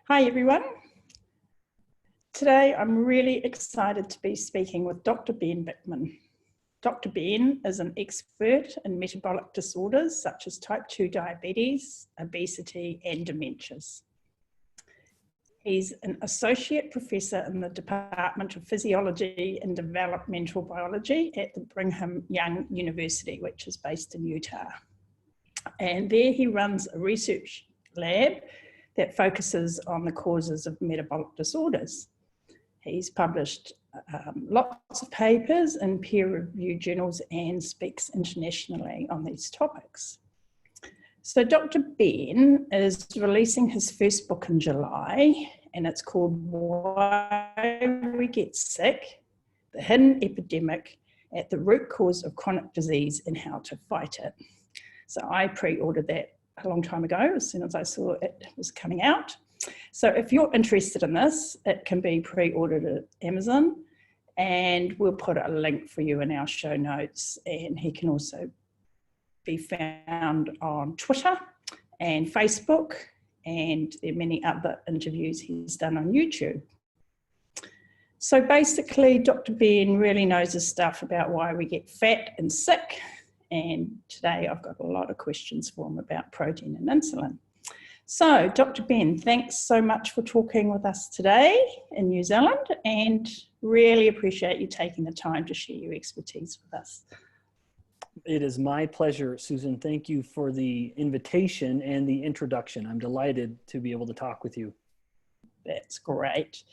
Hi everyone. Today I'm really excited to be speaking with Dr. Ben Bikman. Dr. Ben is an expert in metabolic disorders such as type 2 diabetes, obesity and dementias. He's an associate professor in the Department of Physiology and Developmental Biology at the Brigham Young University, which is based in Utah. And there he runs a research lab that focuses on the causes of metabolic disorders. He's published lots of papers in peer-reviewed journals and speaks internationally on these topics. So Dr. Ben is releasing his first book in July, and it's called Why We Get Sick, the Hidden Epidemic at the Root Cause of Chronic Disease and How to Fight It. So I pre-ordered that a long time ago, as soon as I saw it was coming out. So if you're interested in this, it can be pre-ordered at Amazon, and we'll put a link for you in our show notes, and he can also be found on Twitter and Facebook, and there are many other interviews he's done on YouTube. So basically, Dr. Ben really knows his stuff about why we get fat and sick, and today I've got a lot of questions for him about protein and insulin. So Dr. Ben, thanks so much for talking with us today in New Zealand, and really appreciate you taking the time to share your expertise with us. It is my pleasure, Susan. Thank you for the invitation and the introduction. I'm delighted to be able to talk with you. That's great.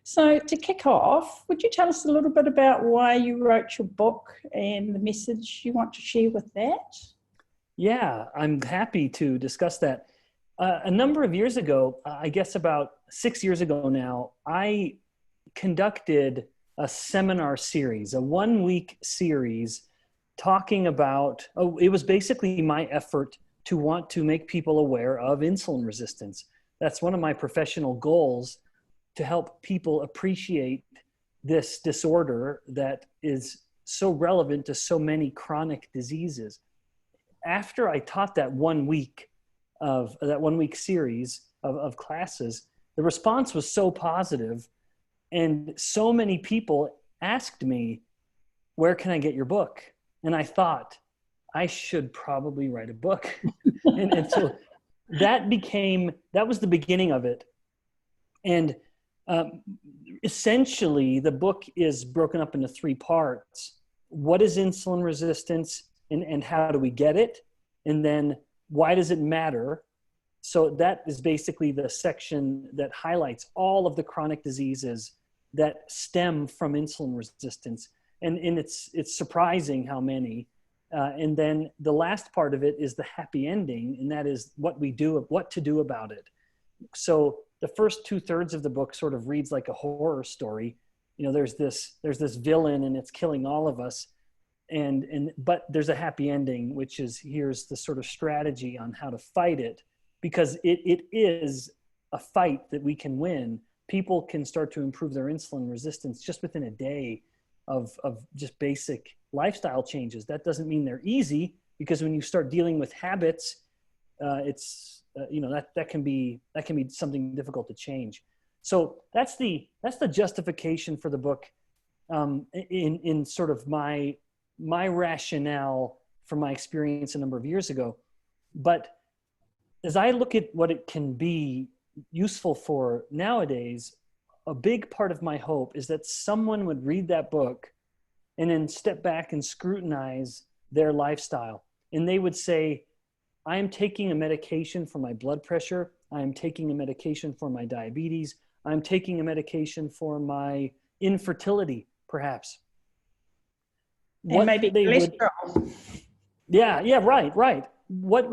So to kick off, would you tell us a little bit about why you wrote your book and the message you want to share with that? Yeah, I'm happy to discuss that. A number of years ago, I guess about 6 years ago now, I conducted a seminar series, a 1-week series talking about, it was basically my effort to want to make people aware of insulin resistance. That's one of my professional goals, to help people appreciate this disorder that is so relevant to so many chronic diseases. After I taught that 1 week of that 1-week series of classes, the response was so positive, and so many people asked me, where can I get your book? And I thought, I should probably write a book. and so that was the beginning of it. And essentially, the book is broken up into 3 parts. What is insulin resistance, and how do we get it? And then why does it matter? So that is basically the section that highlights all of the chronic diseases that stem from insulin resistance. And it's surprising how many. And then the last part of it is the happy ending, and that is what to do about it. So the first 2/3 of the book sort of reads like a horror story. You know, there's this villain and it's killing all of us. But there's a happy ending, which is, here's the sort of strategy on how to fight it, because it is a fight that we can win. People can start to improve their insulin resistance just within a day of just basic lifestyle changes. That doesn't mean they're easy, because when you start dealing with habits, that can be something difficult to change. So that's the justification for the book, in sort of my rationale from my experience a number of years ago. But as I look at what it can be useful for nowadays, a big part of my hope is that someone would read that book and then step back and scrutinize their lifestyle. And they would say, I am taking a medication for my blood pressure. I am taking a medication for my diabetes. I'm taking a medication for my infertility, perhaps. And maybe cholesterol. Right. What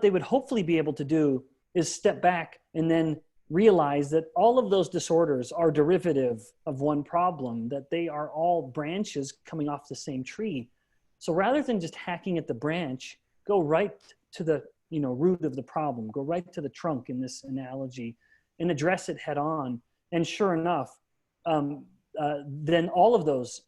they would hopefully be able to do is step back and then realize that all of those disorders are derivative of one problem, that they are all branches coming off the same tree. So rather than just hacking at the branch, go right to the root of the problem, go right to the trunk in this analogy, and address it head on. And sure enough, then all of those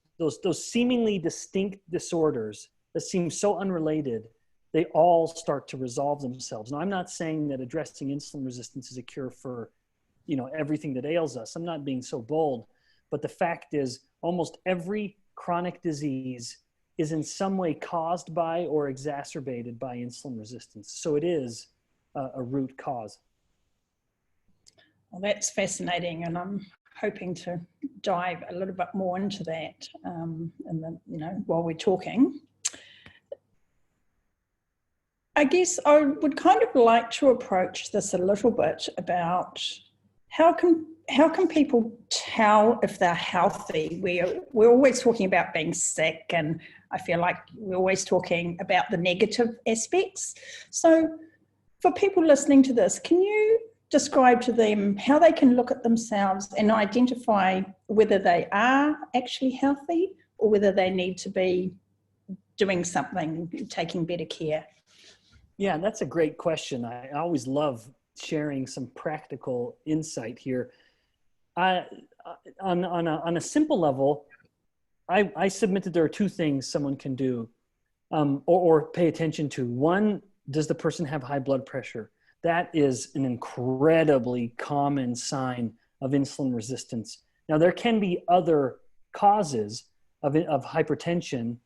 seemingly distinct disorders that seem so unrelated, they all start to resolve themselves. Now, I'm not saying that addressing insulin resistance is a cure for everything that ails us. I'm not being so bold, but the fact is almost every chronic disease is in some way caused by or exacerbated by insulin resistance. So it is a root cause. Well, that's fascinating, and I'm hoping to dive a little bit more into that while we're talking. I guess I would kind of like to approach this a little bit about how can people tell if they're healthy? We're always talking about being sick, and I feel like we're always talking about the negative aspects. So for people listening to this, can you describe to them how they can look at themselves and identify whether they are actually healthy or whether they need to be doing something, taking better care? Yeah, that's a great question. I always love sharing some practical insight here. On a simple level, I submit that there are two things someone can do or pay attention to. One, does the person have high blood pressure? That is an incredibly common sign of insulin resistance. Now, there can be other causes of hypertension,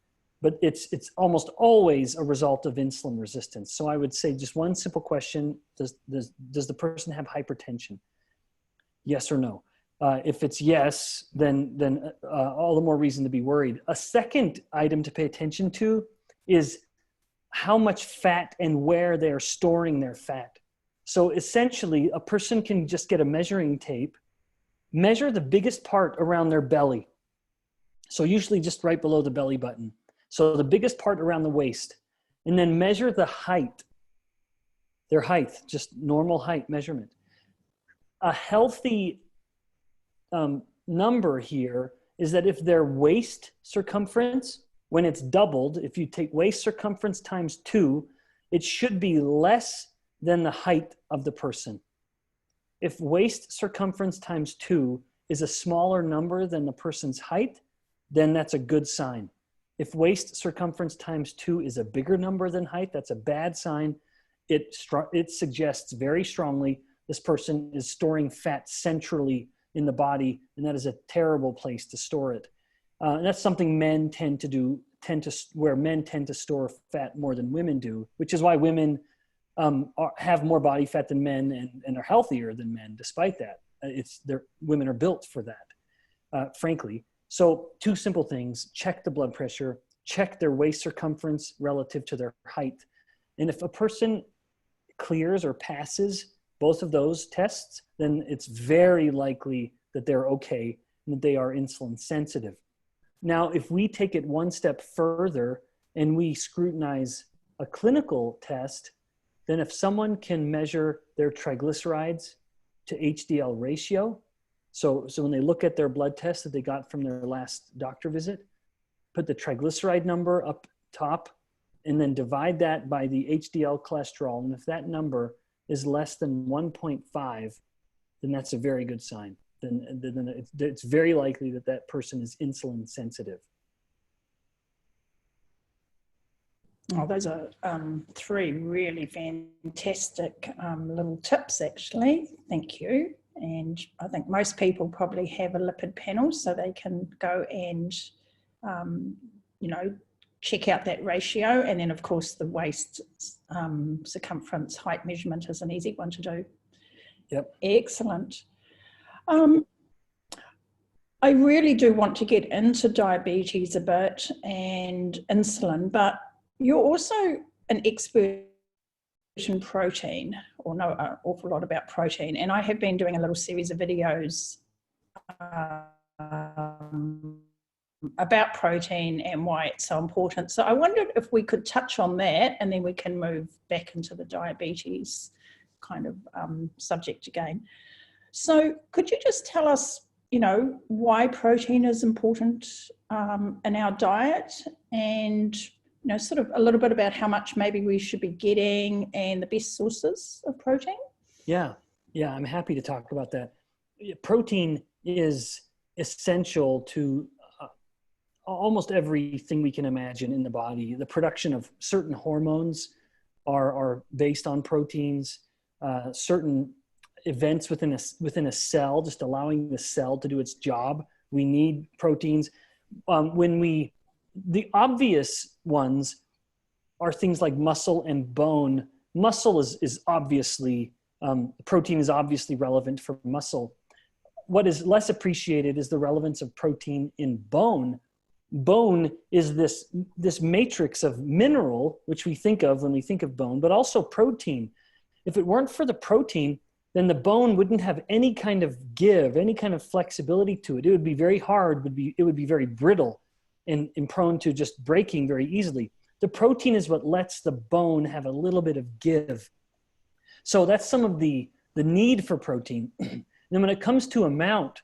but it's almost always a result of insulin resistance. So I would say just one simple question: does the person have hypertension? Yes or no? If it's yes, then all the more reason to be worried. A second item to pay attention to is how much fat and where they're storing their fat. So essentially, a person can just get a measuring tape, measure the biggest part around their belly. So usually just right below the belly button. So the biggest part around the waist, and then measure the height, their height, just normal height measurement. A healthy number here is that if their waist circumference, when it's doubled, if you take waist circumference times 2, it should be less than the height of the person. If waist circumference times 2 is a smaller number than the person's height, then that's a good sign. If waist circumference times 2 is a bigger number than height, that's a bad sign. It suggests very strongly this person is storing fat centrally in the body, and that is a terrible place to store it. And that's something men tend to do, where men tend to store fat more than women do, which is why women have more body fat than men and are healthier than men. Despite that, women are built for that, frankly. So 2 simple things: check the blood pressure, check their waist circumference relative to their height. And if a person clears or passes both of those tests, then it's very likely that they're okay and that they are insulin sensitive. Now, if we take it one step further and we scrutinize a clinical test, then if someone can measure their triglycerides to HDL ratio, so when they look at their blood test that they got from their last doctor visit, put the triglyceride number up top and then divide that by the HDL cholesterol. And if that number is less than 1.5, then that's a very good sign. Then it's very likely that that person is insulin sensitive. Oh, those are 3 really fantastic little tips, actually. Thank you. And I think most people probably have a lipid panel, so they can go and, check out that ratio. And then, of course, the waist circumference height measurement is an easy one to do. Yep. Excellent. I really do want to get into diabetes a bit and insulin, but you're also an expert in protein, or know an awful lot about protein. And I have been doing a little series of videos about protein and why it's so important. So I wondered if we could touch on that, and then we can move back into the diabetes kind of subject again. So could you just tell us, why protein is important in our diet, and sort of a little bit about how much maybe we should be getting and the best sources of protein? Yeah, I'm happy to talk about that. Protein is essential to almost everything we can imagine in the body. The production of certain hormones are based on proteins. Certain events within a cell, just allowing the cell to do its job. We need proteins. The obvious ones are things like muscle and bone. Muscle is obviously, protein is obviously relevant for muscle. What is less appreciated is the relevance of protein in bone. Bone is this matrix of mineral, which we think of when we think of bone, but also protein. If it weren't for the protein, then the bone wouldn't have any kind of give, any kind of flexibility to it. It would be very hard, it would be very brittle and prone to just breaking very easily. The protein is what lets the bone have a little bit of give. So that's some of the need for protein. And when it comes to amount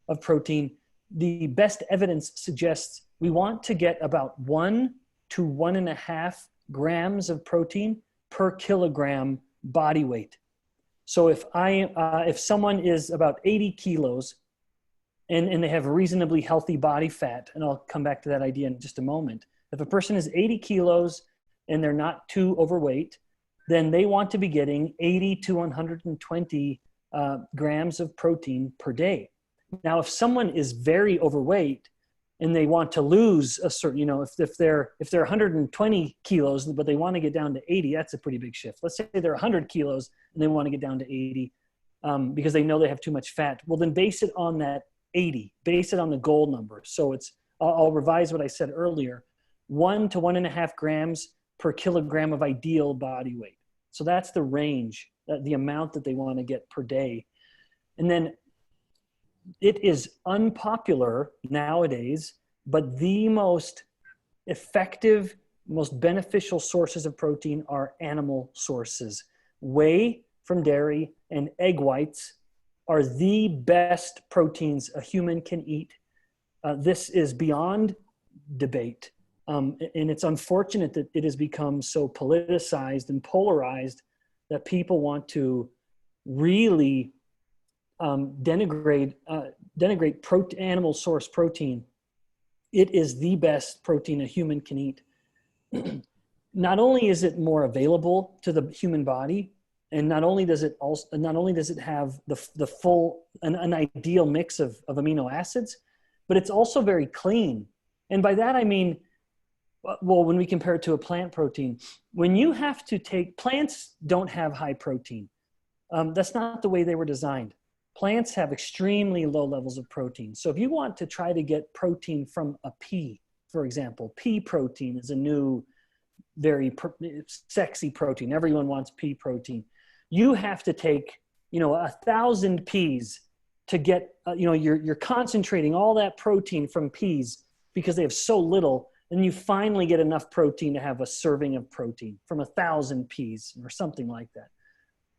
of protein, the best evidence suggests we want to get about 1 to 1.5 grams of protein per kilogram body weight. So if someone is about 80 kilos and they have a reasonably healthy body fat, and I'll come back to that idea in just a moment. If a person is 80 kilos and they're not too overweight, then they want to be getting 80 to 120 grams of protein per day. Now, if someone is very overweight and they want to lose a certain, if they're 120 kilos, but they want to get down to 80, that's a pretty big shift. Let's say they're 100 kilos and they want to get down to 80 because they know they have too much fat. Well, then base it on that 80, base it on the goal number. So I'll revise what I said earlier, 1 to 1.5 grams per kilogram of ideal body weight. So that's the range, the amount that they want to get per day. And then it is unpopular nowadays, but the most effective, most beneficial sources of protein are animal sources. Whey from dairy and egg whites are the best proteins a human can eat. This is beyond debate. And it's unfortunate that it has become so politicized and polarized that people want to really denigrate animal source protein. It is the best protein a human can eat. Not only is it more available to the human body, and not only does it have the full an ideal mix of amino acids, but it's also very clean. And by that I mean, well, when we compare it to a plant protein, when you have to take, plants don't have high protein. That's not the way they were designed. Plants have extremely low levels of protein. So if you want to try to get protein from a pea, for example, pea protein is a new, very sexy protein. Everyone wants pea protein. You have to take, 1,000 peas to get, you're concentrating all that protein from peas because they have so little, and you finally get enough protein to have a serving of protein from 1,000 peas or something like that.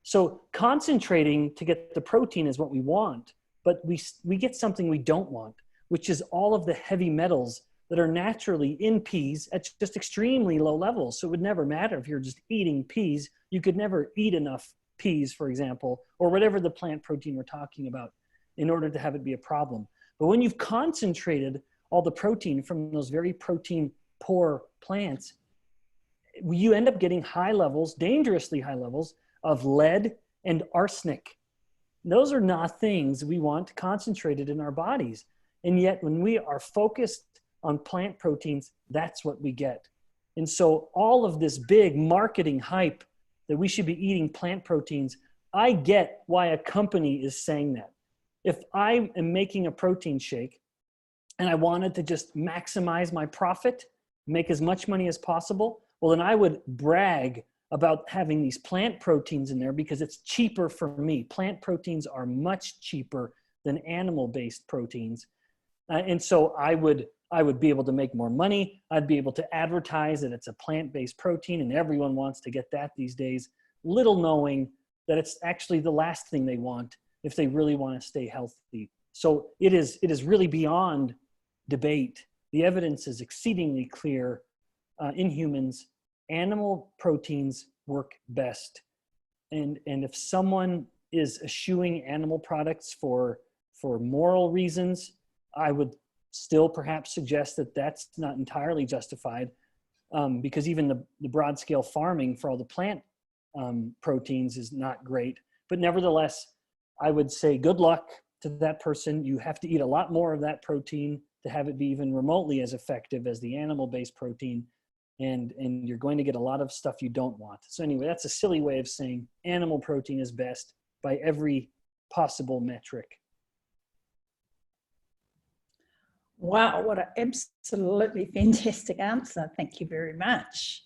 So concentrating to get the protein is what we want, but we get something we don't want, which is all of the heavy metals that are naturally in peas at just extremely low levels. So it would never matter if you're just eating peas. You could never eat enough peas, for example, or whatever the plant protein we're talking about in order to have it be a problem. But when you've concentrated all the protein from those very protein poor plants, you end up getting high levels, dangerously high levels of lead and arsenic. Those are not things we want concentrated in our bodies. And yet when we are focused on plant proteins, that's what we get. And so all of this big marketing hype that we should be eating plant proteins, I get why a company is saying that. If I am making a protein shake and I wanted to just maximize my profit, make as much money as possible, well, then I would brag about having these plant proteins in there because it's cheaper for me. Plant proteins are much cheaper than animal-based proteins. And so I would be able to make more money. I'd be able to advertise that it's a plant-based protein, and everyone wants to get that these days, little knowing that it's actually the last thing they want if they really want to stay healthy. So it is really beyond debate. The evidence is exceedingly clear in humans. Animal proteins work best. And if someone is eschewing animal products for moral reasons, I would still perhaps suggest that that's not entirely justified because even the broad scale farming for all the plant proteins is not great. But nevertheless, I would say good luck to that person. You have to eat a lot more of that protein to have it be even remotely as effective as the animal-based protein. And you're going to get a lot of stuff you don't want. So anyway, that's a silly way of saying animal protein is best by every possible metric. Wow, what an absolutely fantastic answer. Thank you very much.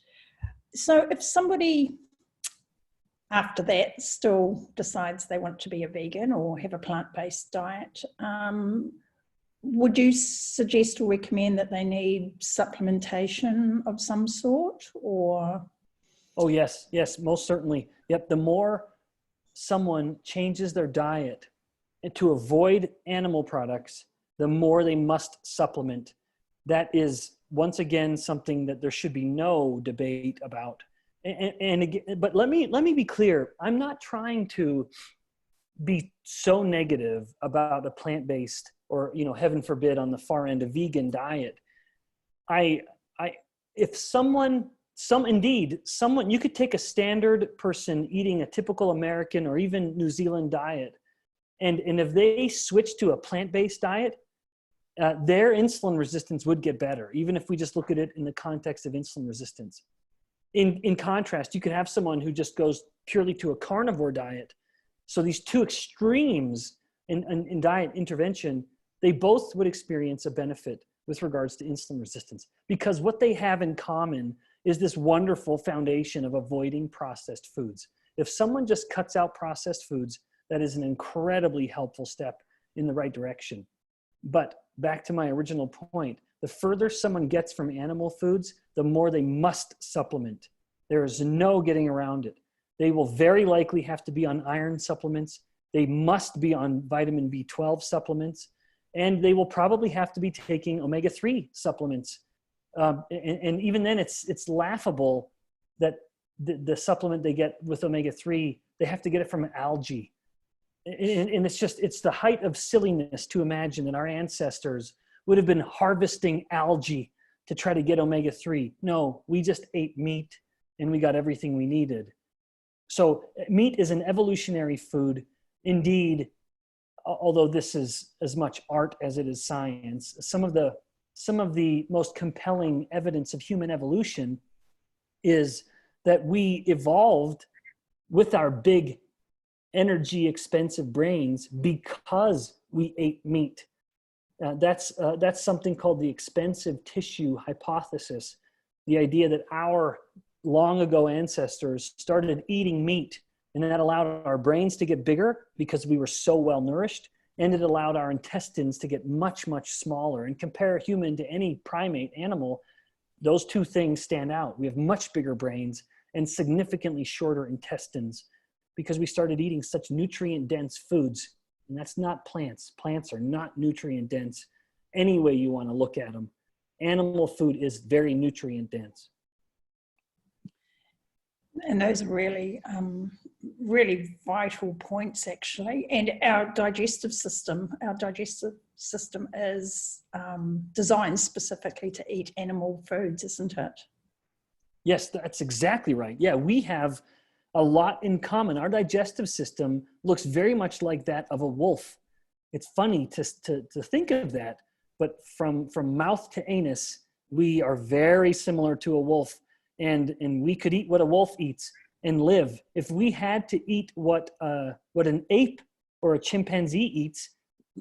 So if somebody after that still decides they want to be a vegan or have a plant-based diet, would you suggest or recommend that they need supplementation of some sort, or? Oh, yes, most certainly. Yep, the more someone changes their diet to avoid animal products, the more they must supplement. That is, once again, something that there should be no debate about. And again, but let me be clear. I'm not trying to be so negative about a plant-based or, heaven forbid, on the far end, a vegan diet. If someone, you could take a standard person eating a typical American or even New Zealand diet, and if they switch to a plant-based diet, their insulin resistance would get better, even if we just look at it in the context of insulin resistance. In contrast, you could have someone who just goes purely to a carnivore diet. So these two extremes in diet intervention, they both would experience a benefit with regards to insulin resistance, because what they have in common is this wonderful foundation of avoiding processed foods. If someone just cuts out processed foods, that is an incredibly helpful step in the right direction. But back to my original point, the further someone gets from animal foods, the more they must supplement. There is no getting around it. They will very likely have to be on iron supplements. They must be on vitamin B12 supplements, and they will probably have to be taking omega-3 supplements. And even then, it's laughable that the supplement they get with omega-3, they have to get it from algae. And it's the height of silliness to imagine that our ancestors would have been harvesting algae to try to get omega-3. No, we just ate meat and we got everything we needed. So meat is an evolutionary food. Indeed, although this is as much art as it is science, some of the most compelling evidence of human evolution is that we evolved with our big energy expensive brains because we ate meat. That's something called the expensive tissue hypothesis. The idea that our long ago ancestors started eating meat, and that allowed our brains to get bigger because we were so well nourished, and it allowed our intestines to get much, much smaller. And compare a human to any primate animal, those two things stand out. We have much bigger brains and significantly shorter intestines because we started eating such nutrient dense foods. And that's not plants. Plants are not nutrient dense any way you want to look at them. Animal food is very nutrient dense. And those are really, really vital points, actually. And our digestive system is designed specifically to eat animal foods, isn't it? Yes, that's exactly right. Yeah, we have a lot in common. Our digestive system looks very much like that of a wolf. It's funny to think of that, but from mouth to anus, we are very similar to a wolf. And we could eat what a wolf eats and live. If we had to eat what an ape or a chimpanzee eats,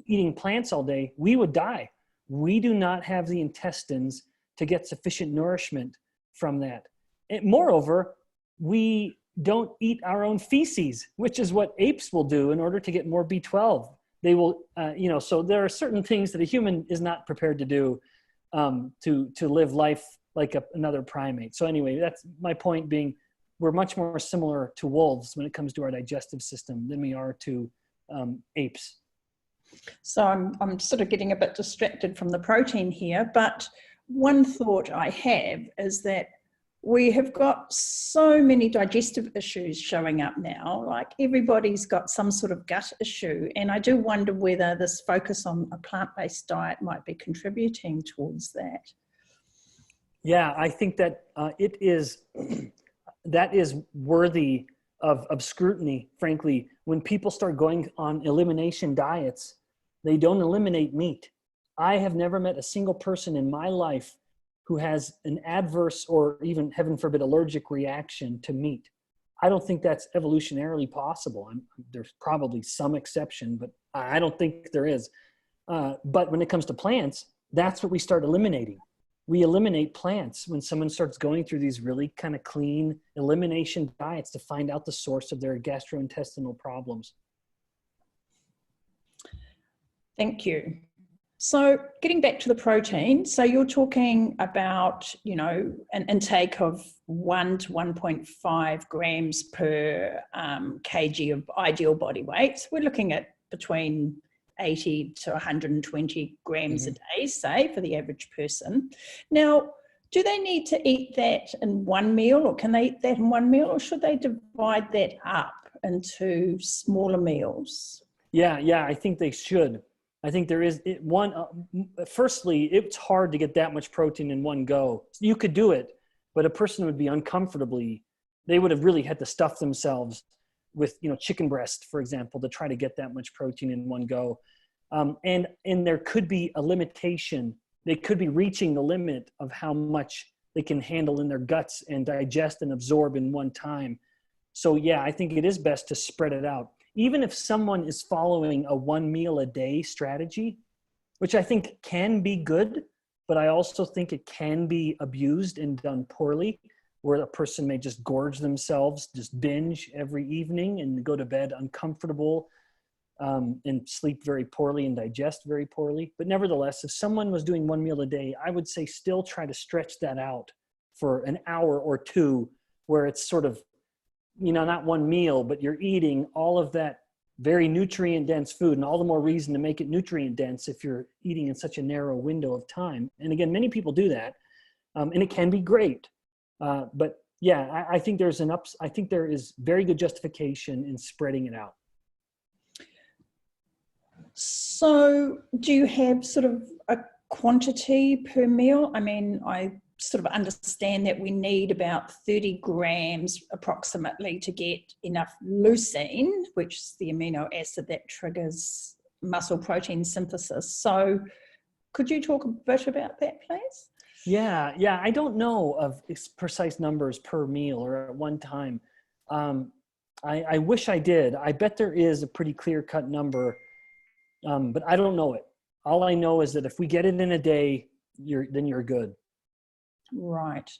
eating plants all day, we would die. We do not have the intestines to get sufficient nourishment from that. And moreover, we don't eat our own feces, which is what apes will do in order to get more B12. They will, so there are certain things that a human is not prepared to do to live life like another primate. So anyway, that's my point being, we're much more similar to wolves when it comes to our digestive system than we are to apes. So I'm sort of getting a bit distracted from the protein here, but one thought I have is that we have got so many digestive issues showing up now, like everybody's got some sort of gut issue. And I do wonder whether this focus on a plant-based diet might be contributing towards that. Yeah, I think that that is worthy of scrutiny, frankly, when people start going on elimination diets. They don't eliminate meat. I have never met a single person in my life who has an adverse or even, heaven forbid, allergic reaction to meat. I don't think that's evolutionarily possible. There's probably some exception, but I don't think there is. But when it comes to plants, that's what we start eliminating. We eliminate plants when someone starts going through these really kind of clean elimination diets to find out the source of their gastrointestinal problems. Thank you. So getting back to the protein, so you're talking about, an intake of 1 to 1.5 grams per kg of ideal body weight. So we're looking at between 80 to 120 grams a day, say, for the average person. Now, do they need to eat that in one meal, or can they eat that in one meal, or should they divide that up into smaller meals? Yeah, I think they should. I think there is one. Firstly, it's hard to get that much protein in one go. You could do it, but a person would be they would have really had to stuff themselves with, chicken breast, for example, to try to get that much protein in one go. And there could be a limitation. They could be reaching the limit of how much they can handle in their guts and digest and absorb in one time. So yeah, I think it is best to spread it out. Even if someone is following a 1 meal a day strategy, which I think can be good, but I also think it can be abused and done poorly, where a person may just gorge themselves, just binge every evening and go to bed uncomfortable, and sleep very poorly and digest very poorly. But nevertheless, if someone was doing 1 meal a day, I would say still try to stretch that out for an hour or two, where it's sort of, not one meal, but you're eating all of that very nutrient dense food, and all the more reason to make it nutrient dense if you're eating in such a narrow window of time. And again, many people do that, and it can be great. But yeah, I think I think there is very good justification in spreading it out. So do you have sort of a quantity per meal? I mean, I sort of understand that we need about 30 grams approximately to get enough leucine, which is the amino acid that triggers muscle protein synthesis. So could you talk a bit about that, please? Yeah. I don't know of precise numbers per meal or at one time. I wish I did. I bet there is a pretty clear-cut number, but I don't know it. All I know is that if we get it in a day, then you're good. Right.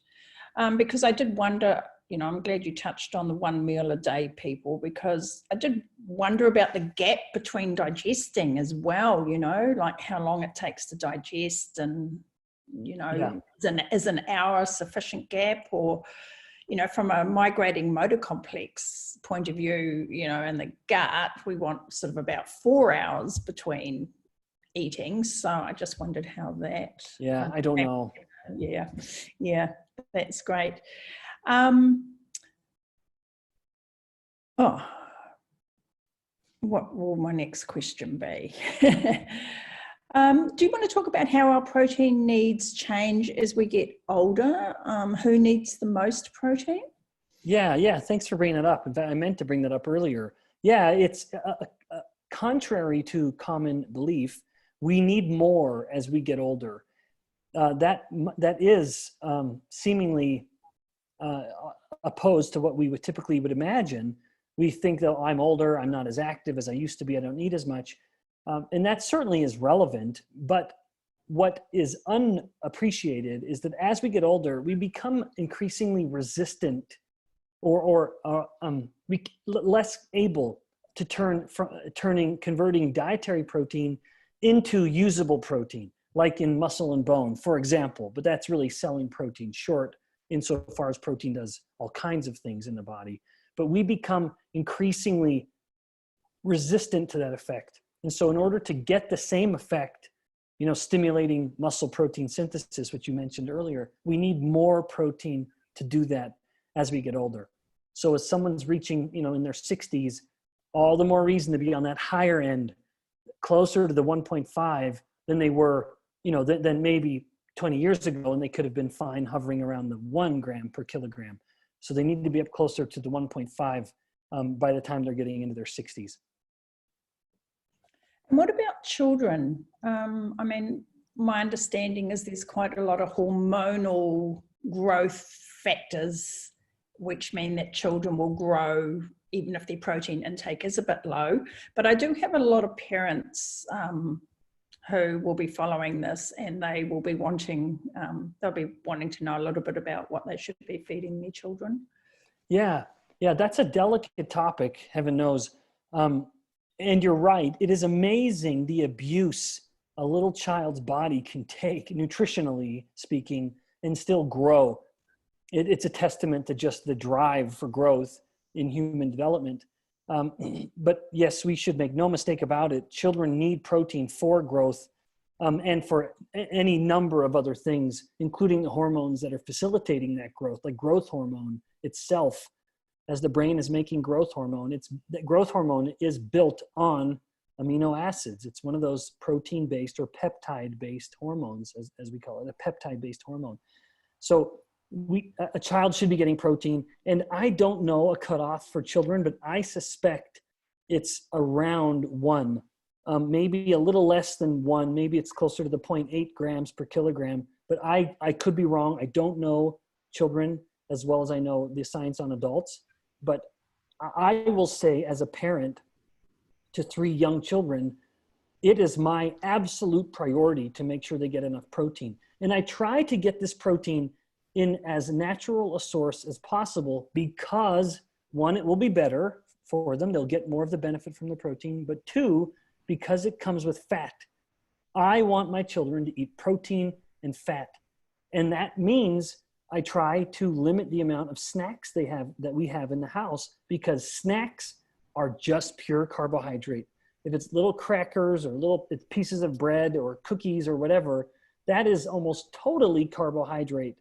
Because I did wonder, I'm glad you touched on the 1 meal a day people, because I did wonder about the gap between digesting as well, like how long it takes to digest, and, is an hour a sufficient gap, or, from a migrating motor complex point of view, in the gut, we want sort of about 4 hours between eating. So I just wondered how that. Yeah, I don't know. Yeah, that's great. What will my next question be? Do you want to talk about how our protein needs change as we get older? Who needs the most protein? Yeah. Thanks for bringing it up. In fact, I meant to bring that up earlier. Yeah, it's contrary to common belief, we need more as we get older. That is seemingly opposed to what we would typically imagine. We think that I'm older, I'm not as active as I used to be, I don't need as much. And that certainly is relevant, but what is unappreciated is that as we get older, we become increasingly resistant or less able to converting dietary protein into usable protein, like in muscle and bone, for example. But that's really selling protein short insofar as protein does all kinds of things in the body. But we become increasingly resistant to that effect. And so in order to get the same effect, stimulating muscle protein synthesis, which you mentioned earlier, we need more protein to do that as we get older. So as someone's reaching, in their 60s, all the more reason to be on that higher end, closer to the 1.5 than they were, than maybe 20 years ago, and they could have been fine hovering around the 1 gram per kilogram. So they need to be up closer to the 1.5 by the time they're getting into their 60s. And what about children? I mean, my understanding is there's quite a lot of hormonal growth factors, which mean that children will grow even if their protein intake is a bit low. But I do have a lot of parents who will be following this, and they will be wanting, they'll be wanting to know a little bit about what they should be feeding their children. Yeah, that's a delicate topic, heaven knows. And you're right, it is amazing the abuse a little child's body can take, nutritionally speaking, and still grow. It's a testament to just the drive for growth in human development. But yes, we should make no mistake about it. Children need protein for growth and for any number of other things, including the hormones that are facilitating that growth, like growth hormone itself. As the brain is making growth hormone, growth hormone is built on amino acids. It's one of those protein-based or peptide-based hormones, as we call it, a peptide-based hormone. So a child should be getting protein. And I don't know a cutoff for children, but I suspect it's around 1, maybe a little less than 1. Maybe it's closer to the 0.8 grams per kilogram. But I could be wrong. I don't know children as well as I know the science on adults. But I will say, as a parent to 3 young children, it is my absolute priority to make sure they get enough protein. And I try to get this protein in as natural a source as possible because, 1, it will be better for them. They'll get more of the benefit from the protein. But 2, because it comes with fat. I want my children to eat protein and fat. And that means I try to limit the amount of snacks that we have in the house, because snacks are just pure carbohydrate. If it's little crackers or little pieces of bread or cookies or whatever, that is almost totally carbohydrate.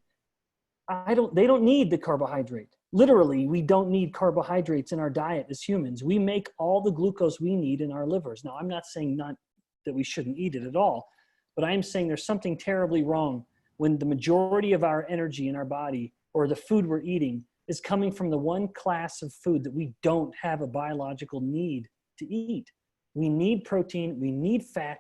They don't need the carbohydrate. Literally, we don't need carbohydrates in our diet as humans. We make all the glucose we need in our livers. Now, I'm not saying that we shouldn't eat it at all, but I'm saying there's something terribly wrong when the majority of our energy in our body, or the food we're eating, is coming from the one class of food that we don't have a biological need to eat. We need protein, we need fat.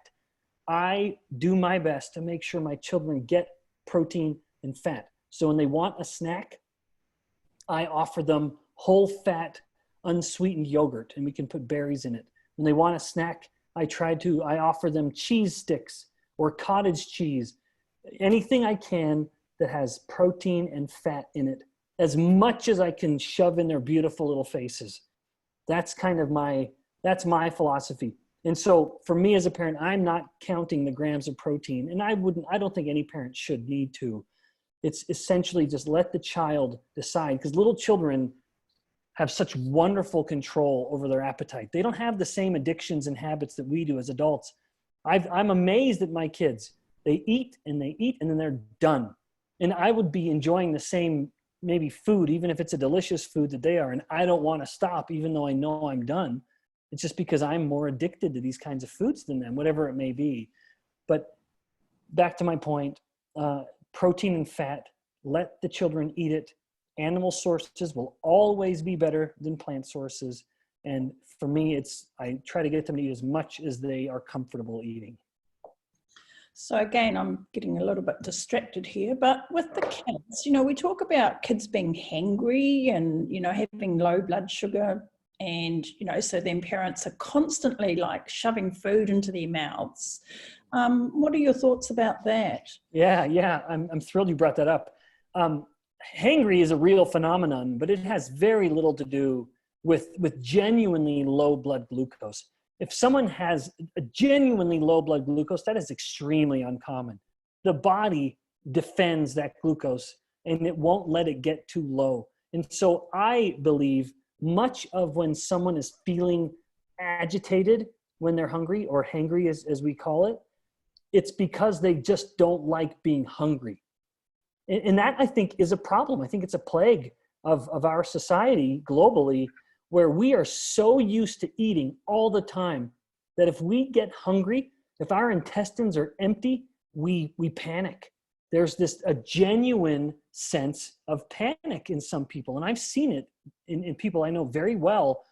I do my best to make sure my children get protein and fat. So when they want a snack, I offer them whole fat, unsweetened yogurt, and we can put berries in it. When they want a snack, I offer them cheese sticks or cottage cheese, anything I can that has protein and fat in it, as much as I can shove in their beautiful little faces. That's my philosophy. And so for me as a parent, I'm not counting the grams of protein, and I don't think any parent should need to. It's essentially just let the child decide, because little children have such wonderful control over their appetite. They don't have the same addictions and habits that we do as adults. I'm amazed at my kids. They eat and then they're done. And I would be enjoying the same maybe food, even if it's a delicious food that they are, and I don't want to stop even though I know I'm done. It's just because I'm more addicted to these kinds of foods than them, whatever it may be. But back to my point, protein and fat, let the children eat it. Animal sources will always be better than plant sources. And for me, I try to get them to eat as much as they are comfortable eating. So again, I'm getting a little bit distracted here, but with the kids, we talk about kids being hangry and, having low blood sugar, and, so then parents are constantly like shoving food into their mouths. What are your thoughts about that? Yeah. I'm thrilled you brought that up. Hangry is a real phenomenon, but it has very little to do with genuinely low blood glucose. If someone has a genuinely low blood glucose, that is extremely uncommon. The body defends that glucose and it won't let it get too low. And so I believe much of when someone is feeling agitated when they're hungry, or hangry as we call it, it's because they just don't like being hungry. And that, I think, is a problem. I think it's a plague of our society globally, where we are so used to eating all the time that if we get hungry, if our intestines are empty, we panic. There's a genuine sense of panic in some people. And I've seen it in people I know very well,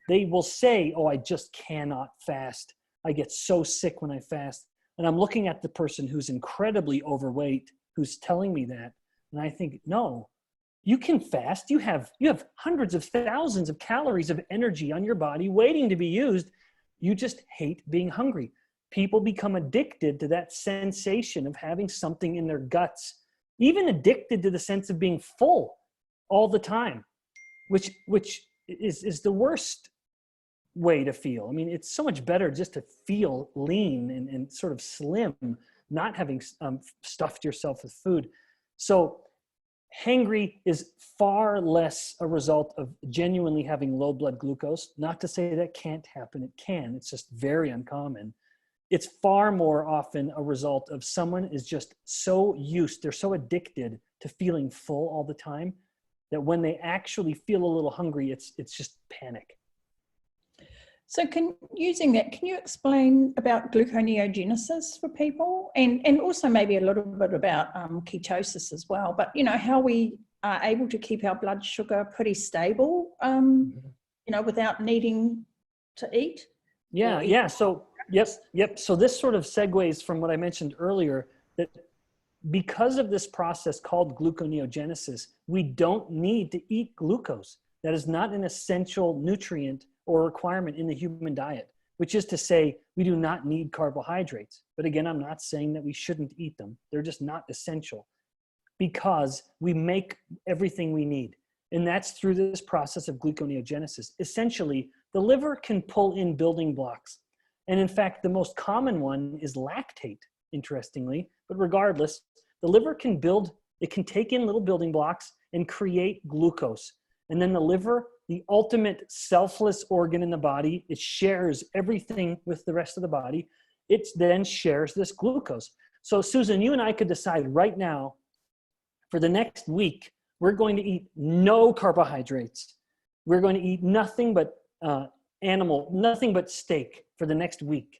they will say, oh, I just cannot fast. I get so sick when I fast. And I'm looking at the person who's incredibly overweight, who's telling me that. And I think, no, you can fast. You have hundreds of thousands of calories of energy on your body waiting to be used. You just hate being hungry. People become addicted to that sensation of having something in their guts, even addicted to the sense of being full all the time, which is the worst way to feel. I mean, it's so much better just to feel lean and sort of slim, not having stuffed yourself with food. So hangry is far less a result of genuinely having low blood glucose. Not to say that can't happen, it can. It's just very uncommon. It's far more often a result of someone is just so used, they're so addicted to feeling full all the time that when they actually feel a little hungry, it's just panic. So using that, can you explain about gluconeogenesis for people, and also maybe a little bit about ketosis as well, but how we are able to keep our blood sugar pretty stable, without needing to eat? Yeah. So, yep. So this sort of segues from what I mentioned earlier, that because of this process called gluconeogenesis, we don't need to eat glucose. That is not an essential nutrient or requirement in the human diet, which is to say we do not need carbohydrates. But again, I'm not saying that we shouldn't eat them. They're just not essential because we make everything we need. And that's through this process of gluconeogenesis. Essentially, the liver can pull in building blocks. And in fact, the most common one is lactate, interestingly. But regardless, the liver can take in little building blocks and create glucose. And then the liver, the ultimate selfless organ in the body, it shares everything with the rest of the body. It then shares this glucose. So Susan, you and I could decide right now, for the next week, we're going to eat no carbohydrates. We're going to eat nothing but nothing but steak for the next week.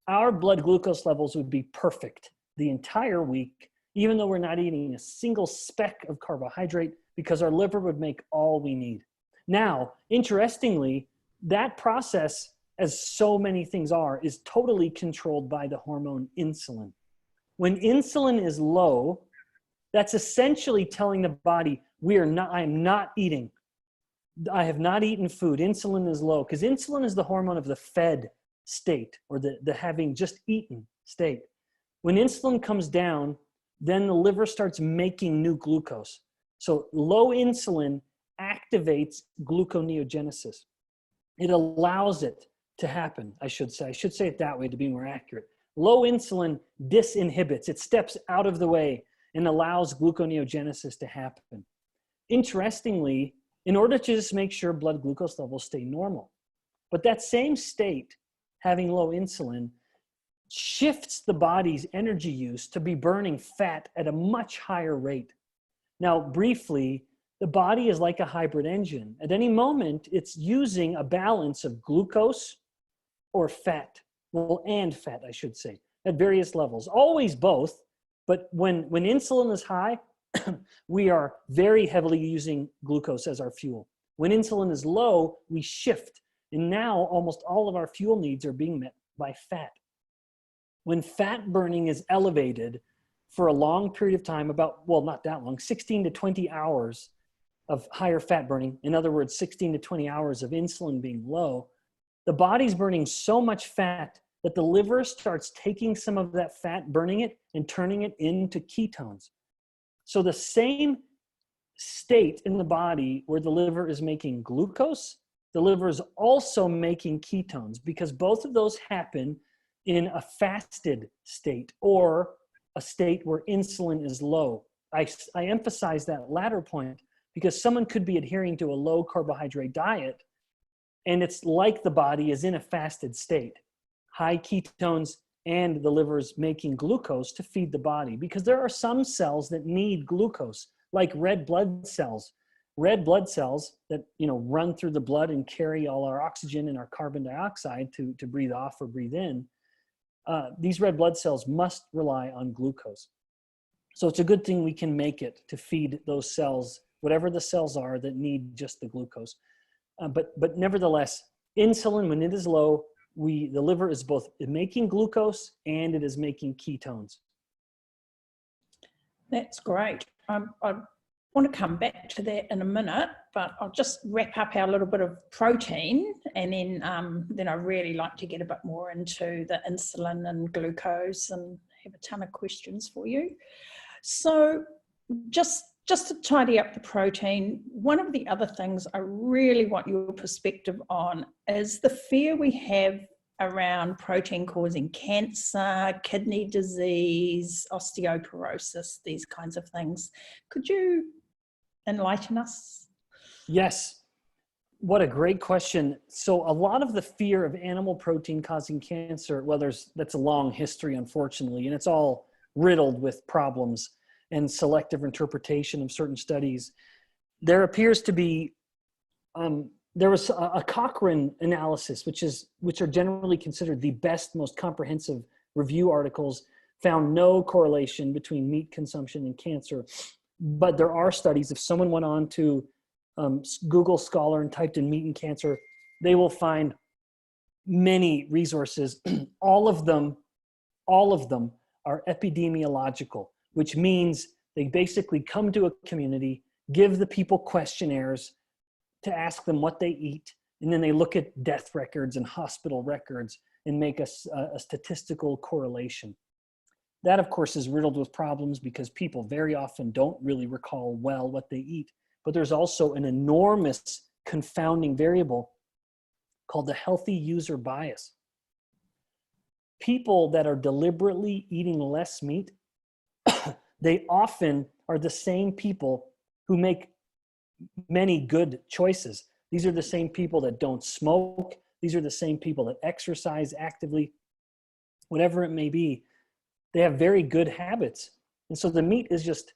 Our blood glucose levels would be perfect the entire week, even though we're not eating a single speck of carbohydrate, because our liver would make all we need. Now, interestingly, that process, as so many things are, is totally controlled by the hormone insulin. When insulin is low, that's essentially telling the body, I am not eating. I have not eaten food. Insulin is low, because insulin is the hormone of the fed state, or the having just eaten state. When insulin comes down, then the liver starts making new glucose. So low insulin activates gluconeogenesis. It allows it to happen, I should say. I should say it that way to be more accurate. Low insulin disinhibits. It steps out of the way and allows gluconeogenesis to happen. Interestingly, in order to just make sure blood glucose levels stay normal. But that same state, having low insulin, shifts the body's energy use to be burning fat at a much higher rate. Now, briefly, the body is like a hybrid engine. At any moment, it's using a balance of glucose or fat, and fat, I should say, at various levels. Always both, but when insulin is high, we are very heavily using glucose as our fuel. When insulin is low, we shift, and now almost all of our fuel needs are being met by fat. When fat burning is elevated for a long period of time, not that long, 16 to 20 hours of higher fat burning, in other words, 16 to 20 hours of insulin being low, the body's burning so much fat that the liver starts taking some of that fat, burning it, and turning it into ketones. So the same state in the body where the liver is making glucose, the liver is also making ketones, because both of those happen in a fasted state or a state where insulin is low. I emphasize that latter point because someone could be adhering to a low carbohydrate diet, and it's like the body is in a fasted state, high ketones, and the liver is making glucose to feed the body, because there are some cells that need glucose, like red blood cells. Red blood cells that run through the blood and carry all our oxygen and our carbon dioxide to breathe off or breathe in. These red blood cells must rely on glucose. So it's a good thing we can make it to feed those cells whatever the cells are that need just the glucose. But nevertheless, insulin, when it is low, the liver is both making glucose and it is making ketones. That's great. I want to come back to that in a minute, but I'll just wrap up our little bit of protein, and then I really like to get a bit more into the insulin and glucose and have a ton of questions for you. So just to tidy up the protein, one of the other things I really want your perspective on is the fear we have around protein causing cancer, kidney disease, osteoporosis, these kinds of things. Could you enlighten us? Yes. What a great question. So a lot of the fear of animal protein causing cancer, well, that's a long history, unfortunately, and it's all riddled with problems and selective interpretation of certain studies. There appears to be, there was a Cochrane analysis, which are generally considered the best, most comprehensive review articles, found no correlation between meat consumption and cancer. But there are studies. If someone went on to Google Scholar and typed in meat and cancer, they will find many resources. All of them are epidemiological, which means they basically come to a community, give the people questionnaires to ask them what they eat, and then they look at death records and hospital records and make a statistical correlation. That, of course, is riddled with problems because people very often don't really recall well what they eat. But there's also an enormous confounding variable called the healthy user bias. People that are deliberately eating less meat, they often are the same people who make many good choices. These are the same people that don't smoke. These are the same people that exercise actively. Whatever it may be, they have very good habits. And so the meat is just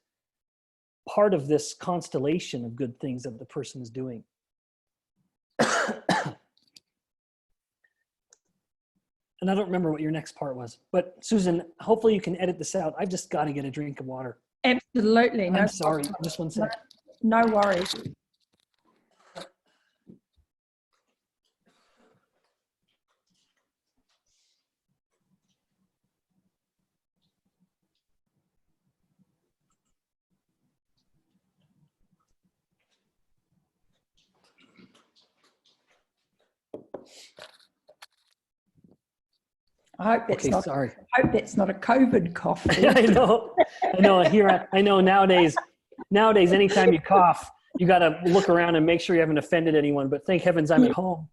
part of this constellation of good things that the person is doing. And I don't remember what your next part was, but Susan, hopefully you can edit this out. I've just got to get a drink of water. Absolutely. I'm sorry, just one sec. No worries. I hope that's not a COVID cough. I know. Nowadays, anytime you cough, you got to look around and make sure you haven't offended anyone. But thank heavens I'm at home.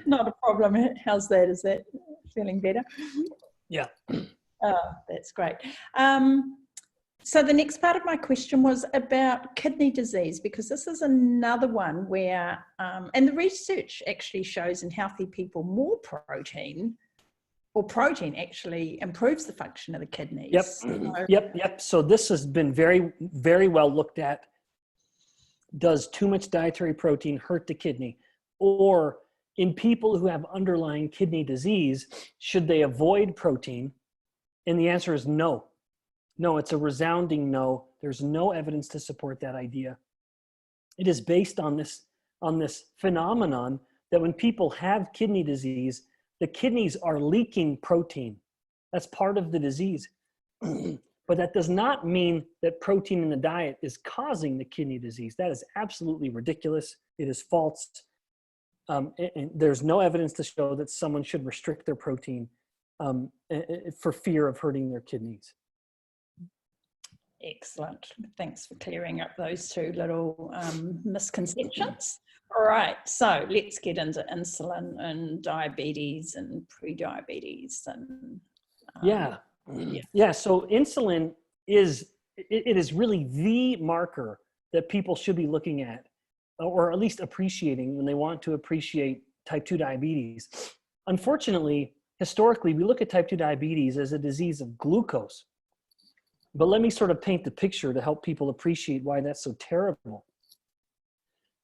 Not a problem. How's that? Is that feeling better? Yeah. Oh, that's great. So the next part of my question was about kidney disease, because this is another one where, and the research actually shows in healthy people more protein, or protein actually improves the function of the kidneys. Yep. So this has been very, very well looked at. Does too much dietary protein hurt the kidney? Or in people who have underlying kidney disease, should they avoid protein? And the answer is no. No, it's a resounding no. There's no evidence to support that idea. It is based on this phenomenon that when people have kidney disease, the kidneys are leaking protein. That's part of the disease. But that does not mean that protein in the diet is causing the kidney disease. That is absolutely ridiculous. It is false. And there's no evidence to show that someone should restrict their protein for fear of hurting their kidneys. Excellent. Thanks for clearing up those two little misconceptions. All right, so let's get into insulin and diabetes and pre-diabetes and yeah. So insulin is really the marker that people should be looking at, or at least appreciating when they want to appreciate type 2 diabetes. Unfortunately, historically, we look at type 2 diabetes as a disease of glucose. But let me sort of paint the picture to help people appreciate why that's so terrible.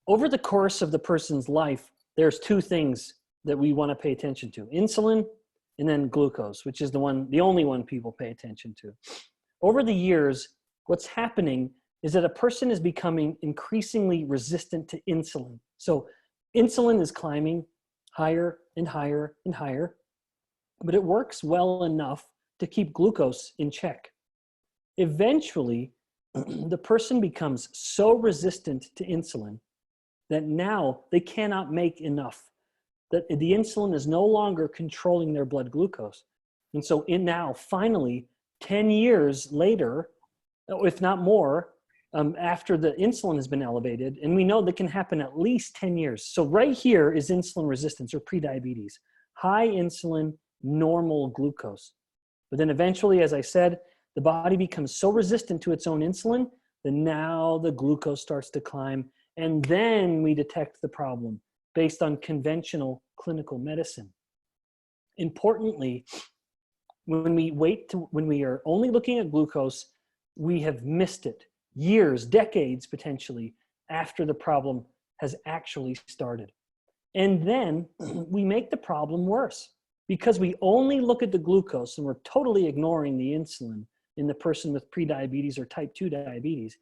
Over the course of the person's life, there's two things that we want to pay attention to: insulin and then glucose, which is the only one people pay attention to. Over the years, what's happening is that a person is becoming increasingly resistant to insulin. So insulin is climbing higher and higher and higher, but it works well enough to keep glucose in check. Eventually, the person becomes so resistant to insulin that now they cannot make enough, that the insulin is no longer controlling their blood glucose. And so now, finally, 10 years later, if not more, after the insulin has been elevated, and we know that can happen at least 10 years. So right here is insulin resistance or prediabetes. High insulin, normal glucose. But then eventually, as I said, the body becomes so resistant to its own insulin that now the glucose starts to climb, and then we detect the problem based on conventional clinical medicine. Importantly, when we are only looking at glucose, we have missed it years, decades potentially, after the problem has actually started. And then we make the problem worse because we only look at the glucose and we're totally ignoring the insulin in the person with prediabetes or type 2 diabetes.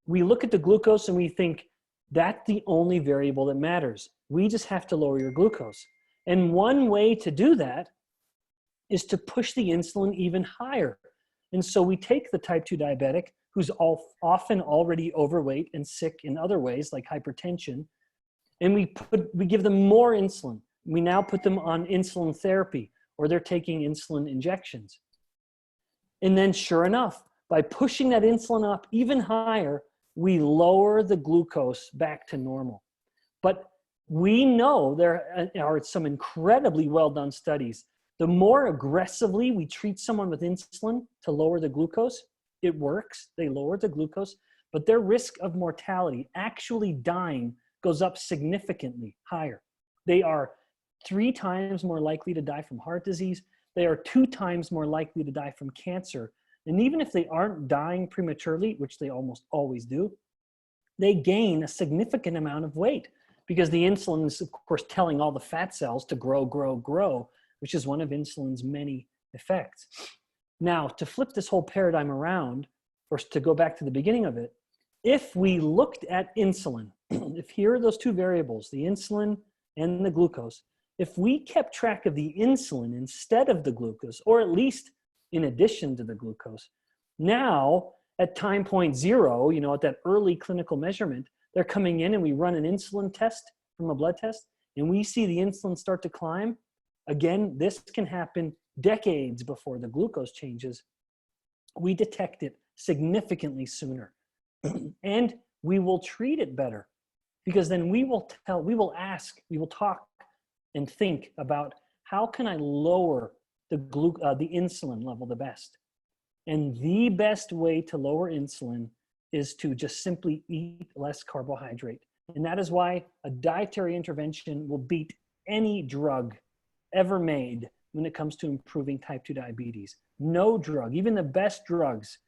We look at the glucose and we think that's the only variable that matters. We just have to lower your glucose. And one way to do that is to push the insulin even higher. And so we take the type 2 diabetic who's often already overweight and sick in other ways like hypertension, and we give them more insulin. We now put them on insulin therapy, or they're taking insulin injections. And then sure enough, by pushing that insulin up even higher, we lower the glucose back to normal. But we know there are some incredibly well done studies. The more aggressively we treat someone with insulin to lower the glucose, it works. They lower the glucose, but their risk of mortality, actually dying, goes up significantly higher. They are 3 times more likely to die from heart disease. They are 2 times more likely to die from cancer. And even if they aren't dying prematurely, which they almost always do, they gain a significant amount of weight because the insulin is, of course, telling all the fat cells to grow, grow, grow, which is one of insulin's many effects. Now, to flip this whole paradigm around, or to go back to the beginning of it, if we looked at insulin, if here are those 2 variables, the insulin and the glucose, if we kept track of the insulin instead of the glucose, or at least in addition to the glucose, now at time point 0, at that early clinical measurement, they're coming in and we run an insulin test from a blood test, and we see the insulin start to climb. Again, this can happen decades before the glucose changes. We detect it significantly sooner. And we will treat it better because then we will talk and think about how can I lower the insulin level the best. And the best way to lower insulin is to just simply eat less carbohydrate. And that is why a dietary intervention will beat any drug ever made when it comes to improving type 2 diabetes. No drug, even the best drugs,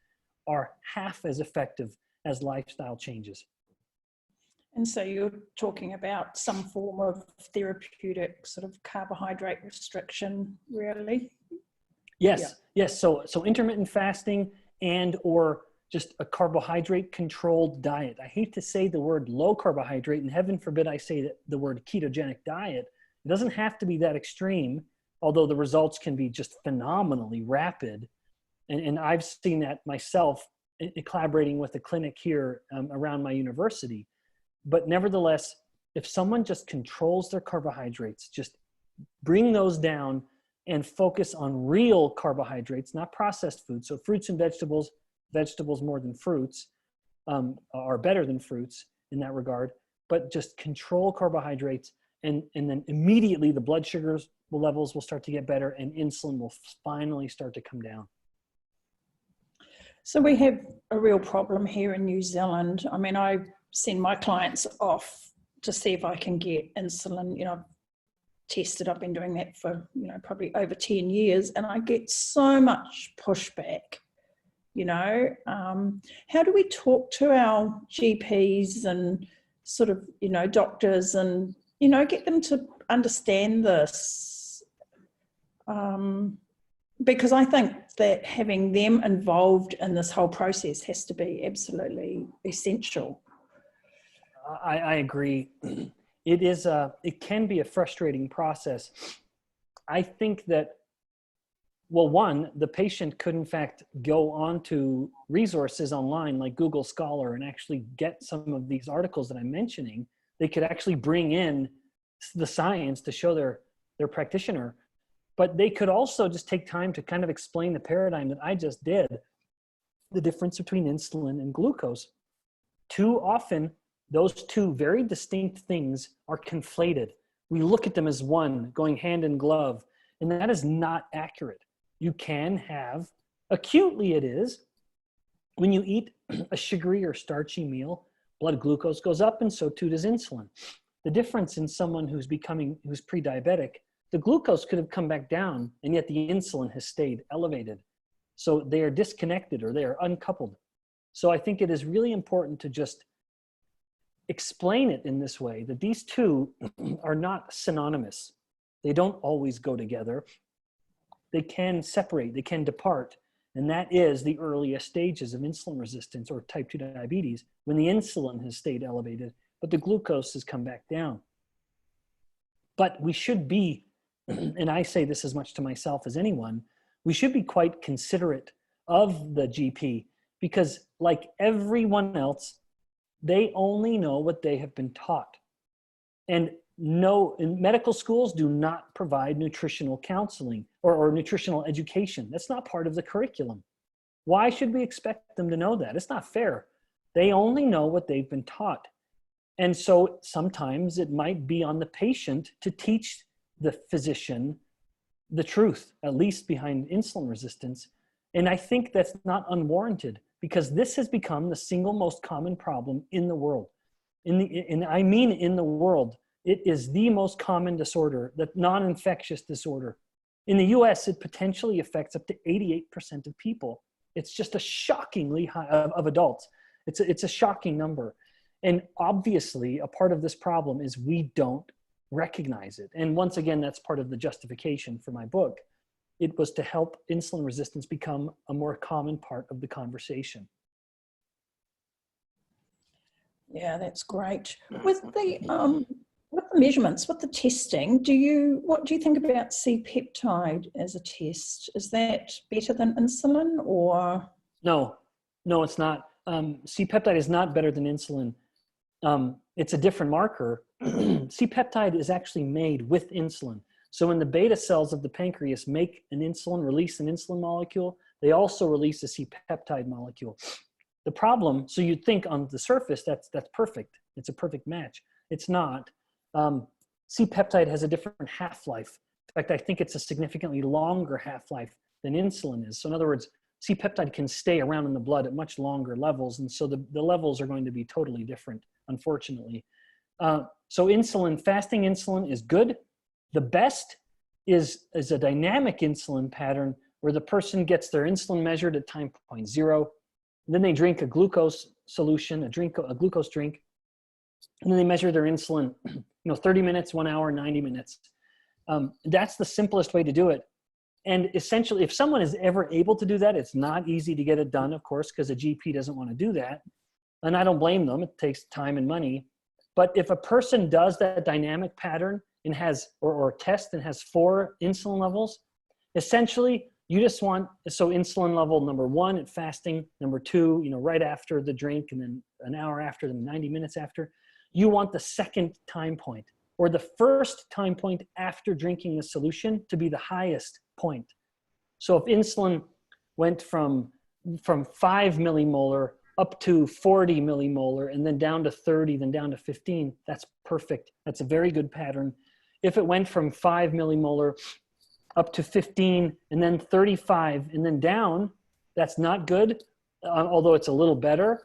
are half as effective as lifestyle changes. And so you're talking about some form of therapeutic sort of carbohydrate restriction, really? Yes, yeah. Yes. So intermittent fasting and or just a carbohydrate controlled diet. I hate to say the word low carbohydrate, and heaven forbid I say the word ketogenic diet. It doesn't have to be that extreme, although the results can be just phenomenally rapid. And I've seen that myself in collaborating with a clinic here around my university. But nevertheless, if someone just controls their carbohydrates, just bring those down and focus on real carbohydrates, not processed foods. So fruits and vegetables more than fruits are better than fruits in that regard, but just control carbohydrates. And then immediately the blood sugars levels will start to get better and insulin will finally start to come down. So we have a real problem here in New Zealand. I mean, I send my clients off to see if I can get insulin. I've tested, I've been doing that for, probably over 10 years, and I get so much pushback. How do we talk to our GPs and sort of, doctors and, get them to understand this? because I think that having them involved in this whole process has to be absolutely essential. I agree. It can be a frustrating process. I think that, well, one, the patient could in fact go onto resources online like Google Scholar and actually get some of these articles that I'm mentioning. They could actually bring in the science to show their practitioner, but they could also just take time to kind of explain the paradigm that I just did, the difference between insulin and glucose. Too often, those two very distinct things are conflated. We look at them as one, going hand in glove, and that is not accurate. You can have, acutely it is, when you eat a sugary or starchy meal, blood glucose goes up and so too does insulin. The difference in someone who's pre-diabetic, the glucose could have come back down and yet the insulin has stayed elevated. So they are disconnected or they are uncoupled. So I think it is really important to just explain it in this way, that these two are not synonymous. They don't always go together. They can separate, they can depart. And that is the earliest stages of insulin resistance or type 2 diabetes, when the insulin has stayed elevated, but the glucose has come back down. But we should be, and I say this as much to myself as anyone, we should be quite considerate of the GP, because like everyone else, they only know what they have been taught. And no, in medical schools do not provide nutritional counseling or nutritional education. That's not part of the curriculum. Why should we expect them to know that? It's not fair. They only know what they've been taught. And so sometimes it might be on the patient to teach the physician the truth, at least behind insulin resistance. And I think that's not unwarranted, because this has become the single most common problem in the world. I mean in the world. It is the most common disorder, the non-infectious disorder. In the US, it potentially affects up to 88% of people. It's just a shockingly high of adults. It's a shocking number. And obviously, a part of this problem is we don't recognize it. And once again, that's part of the justification for my book. It was to help insulin resistance become a more common part of the conversation. Yeah, that's great. With the measurements, with the testing, what do you think about C-peptide as a test? Is that better than insulin, or? No, it's not. C-peptide is not better than insulin. It's a different marker. C-peptide is actually made with insulin. So when the beta cells of the pancreas release an insulin molecule, they also release a C-peptide molecule. The problem, so you'd think on the surface, that's perfect. It's a perfect match. It's not. C-peptide has a different half-life. In fact, I think it's a significantly longer half-life than insulin is. So in other words, C-peptide can stay around in the blood at much longer levels. And so the levels are going to be totally different, unfortunately. So fasting insulin is good. The best is a dynamic insulin pattern where the person gets their insulin measured at time point 0. Then they drink a glucose solution, a glucose drink. And then they measure their insulin, 30 minutes, 1 hour, 90 minutes. That's the simplest way to do it. And essentially, if someone is ever able to do that, it's not easy to get it done, of course, because a GP doesn't want to do that. And I don't blame them. It takes time and money. But if a person does that dynamic pattern and has, or test and has 4 insulin levels, essentially, you just want, so insulin level number 1 at fasting, number 2, right after the drink, and then an hour after, then 90 minutes after. You want the second time point, or the first time point after drinking the solution, to be the highest point. So if insulin went from 5 millimolar up to 40 millimolar, and then down to 30, then down to 15, that's perfect. That's a very good pattern. If it went from 5 millimolar up to 15, and then 35, and then down, that's not good, although it's a little better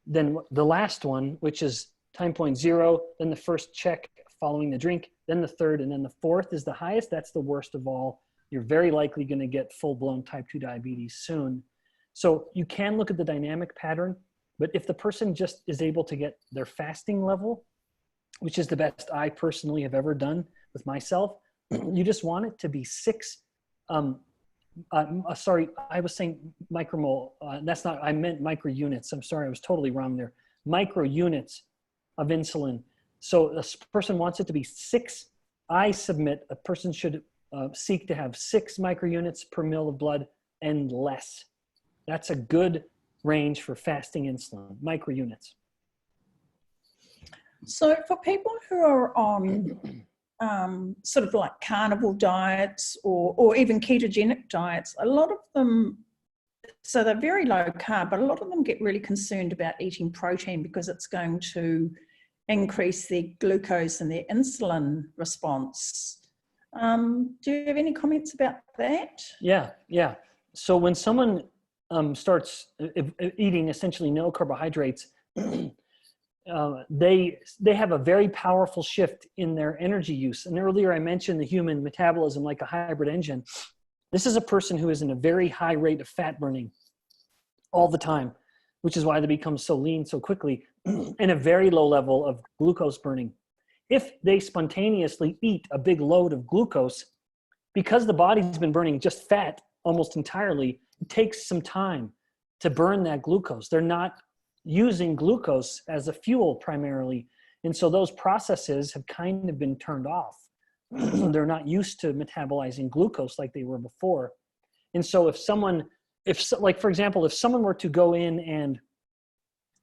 than the last one, which is time point 0, then the first check following the drink, then the third, and then the fourth is the highest. That's the worst of all. You're very likely going to get full-blown type 2 diabetes soon. So you can look at the dynamic pattern, but if the person just is able to get their fasting level, which is the best I personally have ever done with myself, you just want it to be 6 Sorry, I was saying micromole. That's not, I meant microunits. I'm sorry, I was totally wrong there. Microunits of insulin. So a person wants it to be 6. I submit a person should seek to have 6 microunits per mil of blood and less. That's a good range for fasting insulin, microunits. So for people who are on sort of like carnivore diets or even ketogenic diets, a lot of them, so they're very low carb, but a lot of them get really concerned about eating protein because it's going to increase their glucose and their insulin response. Do you have any comments about that? Yeah. So when someone starts eating essentially no carbohydrates, they have a very powerful shift in their energy use. And earlier I mentioned the human metabolism like a hybrid engine. This is a person who is in a very high rate of fat burning all the time, which is why they become so lean so quickly, and a very low level of glucose burning. If they spontaneously eat a big load of glucose, because the body's been burning just fat almost entirely, it takes some time to burn that glucose. They're not using glucose as a fuel primarily. And so those processes have kind of been turned off. They're not used to metabolizing glucose like they were before. And so like for example, if someone were to go in and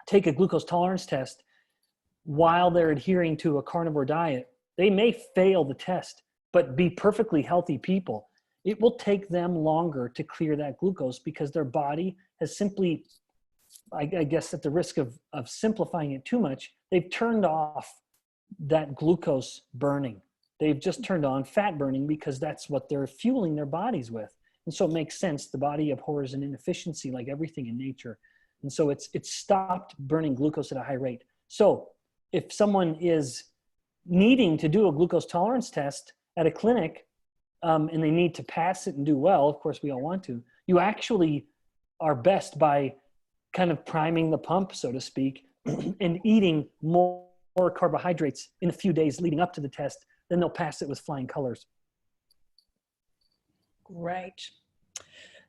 take a glucose tolerance test while they're adhering to a carnivore diet, they may fail the test, but be perfectly healthy people. It will take them longer to clear that glucose because their body has simply, I guess at the risk of simplifying it too much, they've turned off that glucose burning. They've just turned on fat burning because that's what they're fueling their bodies with. And so it makes sense. The body abhors an inefficiency like everything in nature. And so it's stopped burning glucose at a high rate. So if someone is needing to do a glucose tolerance test at a clinic and they need to pass it and do well, of course we all want to, you actually are best by kind of priming the pump, so to speak, and eating more carbohydrates in a few days leading up to the test, then they'll pass it with flying colors. Great.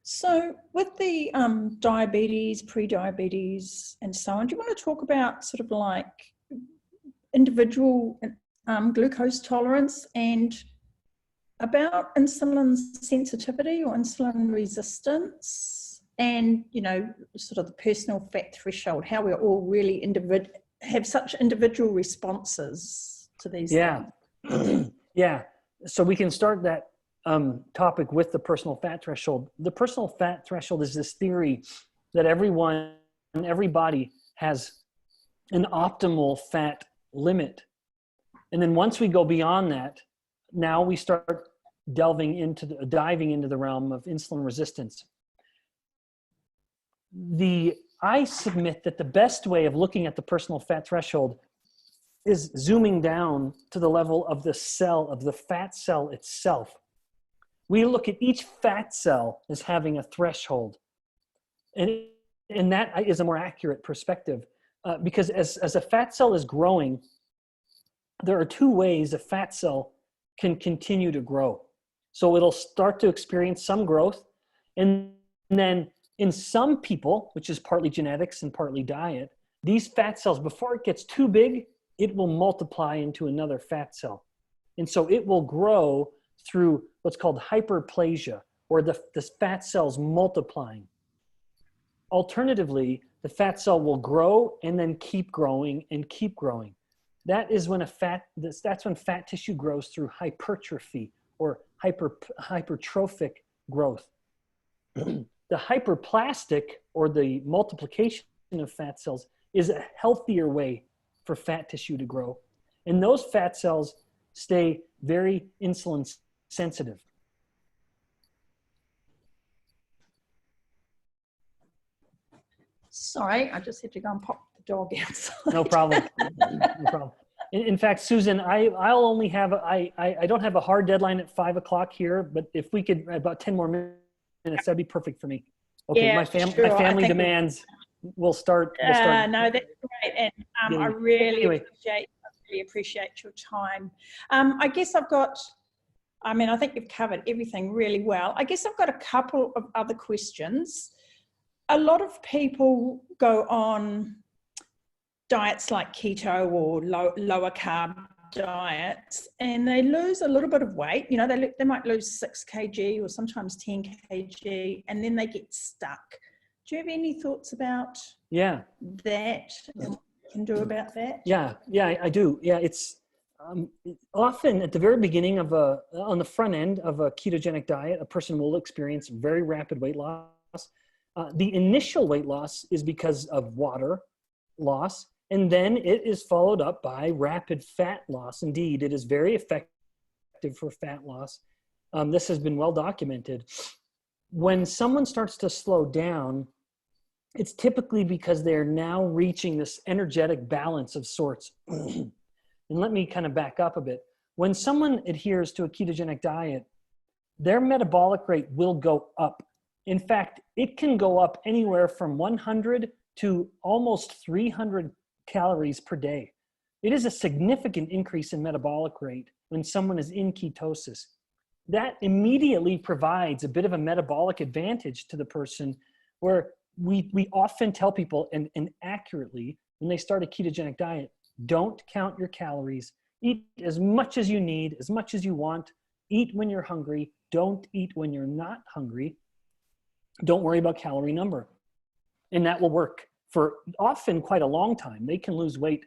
So with the diabetes, pre-diabetes, and so on, do you want to talk about sort of like individual glucose tolerance and about insulin sensitivity or insulin resistance and, you know, sort of the personal fat threshold, how we're all really have such individual responses to these things? Yeah. So we can start that topic with the personal fat threshold. The personal fat threshold is this theory that everyone and everybody has an optimal fat limit. And then once we go beyond that, now we start diving into the realm of insulin resistance. I submit that the best way of looking at the personal fat threshold is zooming down to the level of the cell, of the fat cell itself. We look at each fat cell as having a threshold. And that is a more accurate perspective because as a fat cell is growing, there are 2 ways a fat cell can continue to grow. So it'll start to experience some growth, and then in some people, which is partly genetics and partly diet, these fat cells, before it gets too big, it will multiply into another fat cell. And so it will grow through what's called hyperplasia, or the fat cells multiplying. Alternatively, the fat cell will grow and then keep growing and keep growing. That is when that's when fat tissue grows through hypertrophy or hypertrophic growth. The hyperplastic, or the multiplication of fat cells, is a healthier way for fat tissue to grow. And those fat cells stay very insulin sensitive. Sorry, I just had to go and pop the dog outside. No problem. No problem. In fact, Susan, I'll only have, I don't have a hard deadline at 5 o'clock here, but if we could, about 10 more minutes, that'd be perfect for me. Okay, yeah, my family demands. We'll start. No, that's great, and I really appreciate your time. I guess I've got I mean, I think you've covered everything really well. I guess I've got a couple of other questions. A lot of people go on diets like keto or lower carb diets, and they lose a little bit of weight. You know, they might lose 6 kg or sometimes 10 kg, and then they get stuck. Do you have any thoughts about that and what you can do about that? Yeah, I do. Yeah, it's often at the very beginning of on the front end of a ketogenic diet, a person will experience very rapid weight loss. The initial weight loss is because of water loss, and then it is followed up by rapid fat loss. Indeed, it is very effective for fat loss. This has been well documented. When someone starts to slow down, it's typically because they're now reaching this energetic balance of sorts. And let me kind of back up a bit. When someone adheres to a ketogenic diet, their metabolic rate will go up. In fact, it can go up anywhere from 100 to almost 300 calories per day. It is a significant increase in metabolic rate when someone is in ketosis. That immediately provides a bit of a metabolic advantage to the person, where we often tell people, and accurately, when they start a ketogenic diet, don't count your calories. Eat as much as you need, as much as you want. Eat when you're hungry. Don't eat when you're not hungry. Don't worry about calorie number. And that will work for often quite a long time. They can lose weight.